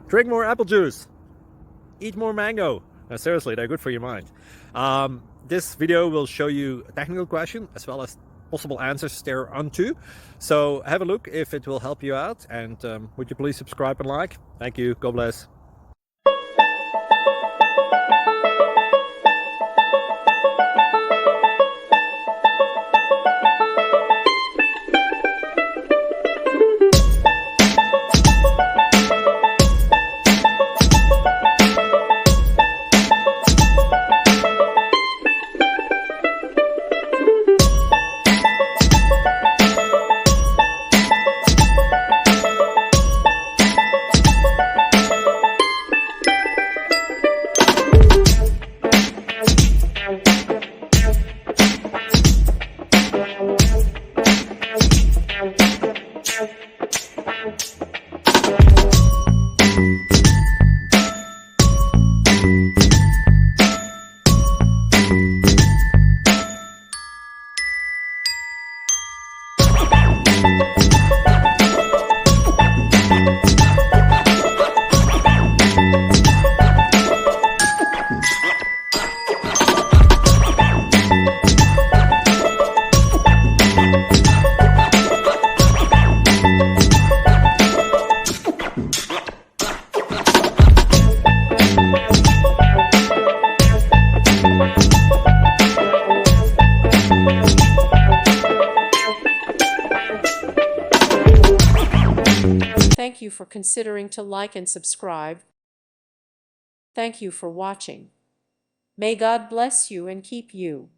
Drink more apple juice. Eat more mango. Seriously, they're good for your mind. This video will show you a technical question as well as possible answers thereunto. So have a look if it will help you out, and would you please subscribe and like? Thank you. God bless. Thank you for considering to like and subscribe. Thank you for watching. May God bless you and keep you.